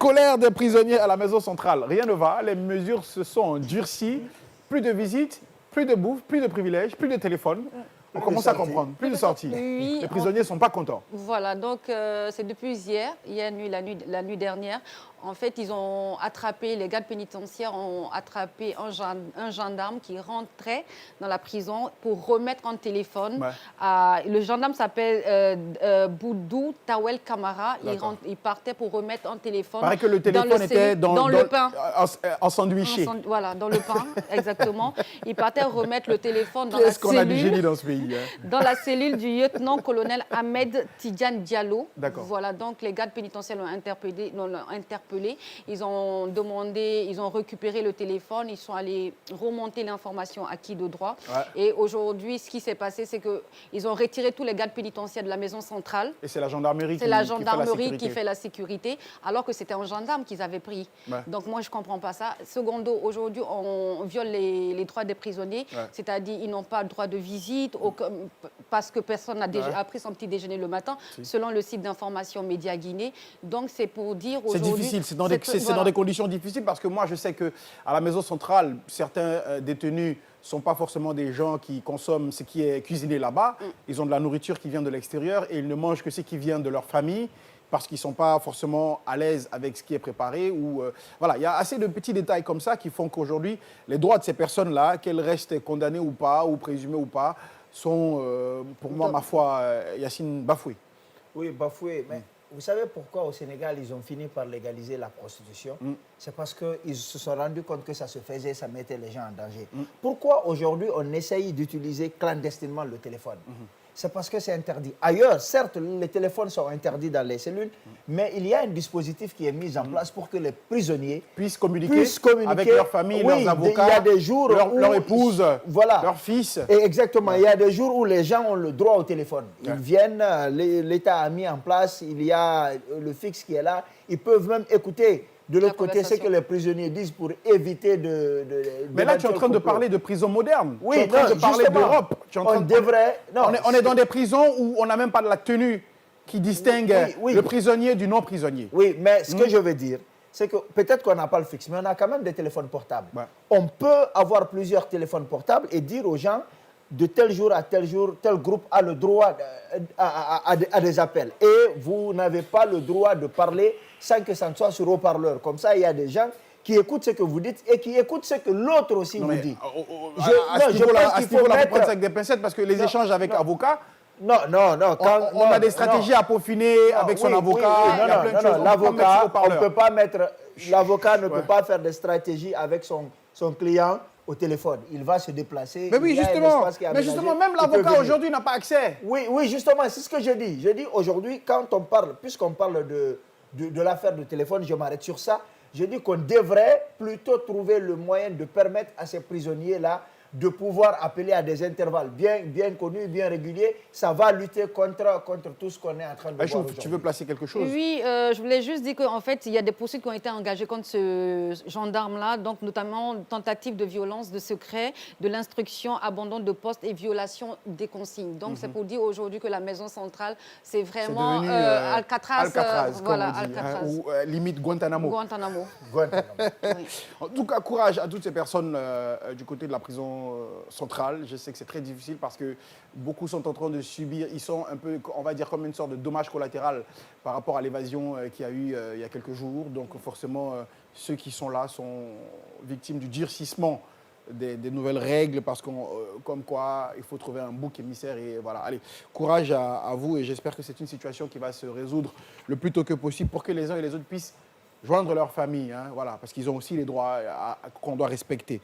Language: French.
Colère des prisonniers à la maison centrale. Rien ne va, les mesures se sont durcies. Plus de visites, plus de bouffe, plus de privilèges, plus de téléphone. On commence à comprendre, plus de sorties. Oui, Les prisonniers ne sont pas contents. Voilà, donc c'est depuis hier nuit, la nuit dernière. En fait, ils ont attrapé, les gardes pénitentiaires ont attrapé un gendarme qui rentrait dans la prison pour remettre un téléphone. Ouais. Le gendarme s'appelle Boudou Tawel Kamara. Il partait pour remettre un téléphone. Il paraît que le téléphone était dans le pain. En sandwiché. Voilà, dans le pain, exactement. Il partait remettre le téléphone dans la Qu'est-ce qu'on a du cellule. génie dans ce pays, hein? Dans la cellule du lieutenant-colonel Ahmed Tidjane Diallo. D'accord. Voilà, donc les gardes pénitentiaires l'ont interpellé. Ils ont demandé, ils ont récupéré le téléphone, ils sont allés remonter l'information à qui de droit. Ouais. Et aujourd'hui, ce qui s'est passé, c'est qu'ils ont retiré tous les gardes pénitentiaires de la maison centrale. Et c'est la gendarmerie qui fait la sécurité, alors que c'était un gendarme qu'ils avaient pris. Ouais. Donc moi, je ne comprends pas ça. Secondo, aujourd'hui, on viole les droits des prisonniers, ouais. c'est-à-dire ils n'ont pas le droit de visite, parce que personne n'a ouais. pris son petit déjeuner le matin, si. selon le site d'information Média Guinée. Donc c'est pour dire aujourd'hui... C'est difficile, c'est dans des conditions difficiles parce que moi je sais qu'à la maison centrale, certains détenus ne sont pas forcément des gens qui consomment ce qui est cuisiné là-bas. Ils ont de la nourriture qui vient de l'extérieur et ils ne mangent que ce qui vient de leur famille parce qu'ils ne sont pas forcément à l'aise avec ce qui est préparé. Voilà, il y a assez de petits détails comme ça qui font qu'aujourd'hui, les droits de ces personnes-là, qu'elles restent condamnées ou pas, ou présumées ou pas, sont, pour moi, ma foi, Yacine, bafoués. Oui, bafoués, mais... Vous savez pourquoi au Sénégal, ils ont fini par légaliser la prostitution? C'est parce qu'ils se sont rendus compte que ça se faisait, ça mettait les gens en danger. Pourquoi aujourd'hui on essaye d'utiliser clandestinement le téléphone? C'est parce que c'est interdit. Ailleurs, certes, les téléphones sont interdits dans les cellules, mais il y a un dispositif qui est mis en place pour que les prisonniers puissent communiquer avec leur famille, oui, leurs avocats, il y a des jours leur épouse, voilà, leur fils. Et exactement, il y a des jours où les gens ont le droit au téléphone. Ils viennent, l'État a mis en place, il y a le fixe qui est là, ils peuvent même écouter de l'autre côté ce que les prisonniers disent pour éviter de mais là, tu es en train de parler de prison moderne. Oui, tu es en train de parler d'Europe. On est dans des prisons où on n'a même pas de la tenue qui distingue le prisonnier du non-prisonnier. Oui, mais ce que je veux dire, c'est que peut-être qu'on n'a pas le fixe, mais on a quand même des téléphones portables. Ouais. On peut avoir plusieurs téléphones portables et dire aux gens, de tel jour à tel jour, tel groupe a le droit à des appels. Et vous n'avez pas le droit de parler sans que ça ne soit sur haut-parleur. Comme ça, il y a des gens qui écoutent ce que vous dites et qui écoutent ce que l'autre aussi vous dit. À ce niveau-là, il faut prendre ça avec des pincettes parce que les échanges avec avocats, non. On a des stratégies à peaufiner avec son avocat. Il y a plein de choses. L'avocat ne peut pas faire des stratégies avec son client au téléphone. Il va se déplacer. Mais oui, justement, même l'avocat aujourd'hui n'a pas accès. Oui, justement, c'est ce que je dis. Je dis aujourd'hui, quand on parle, puisqu'on parle de l'affaire de téléphone, je m'arrête sur ça, je dis qu'on devrait plutôt trouver le moyen de permettre à ces prisonniers-là de pouvoir appeler à des intervalles bien connus, bien réguliers. Ça va lutter contre tout ce qu'on est en train de voir aujourd'hui. Tu veux placer quelque chose? Oui, je voulais juste dire qu'en fait, il y a des poursuites qui ont été engagées contre ce gendarme-là, donc notamment tentative de violence, de secret, de l'instruction, abandon de poste et violation des consignes. Donc c'est pour dire aujourd'hui que la maison centrale, c'est vraiment Alcatraz, voilà, Alcatraz. Ou limite Guantanamo. Oui. En tout cas, courage à toutes ces personnes du côté de la prison centrale. Je sais que c'est très difficile parce que beaucoup sont en train de subir, ils sont un peu, on va dire, comme une sorte de dommage collatéral par rapport à l'évasion qu'il y a eu il y a quelques jours. Donc forcément, ceux qui sont là sont victimes du durcissement des nouvelles règles parce que comme quoi il faut trouver un bouc émissaire et voilà. Allez, courage à vous et j'espère que c'est une situation qui va se résoudre le plus tôt que possible pour que les uns et les autres puissent joindre leur famille, hein, voilà, parce qu'ils ont aussi les droits qu'on doit respecter.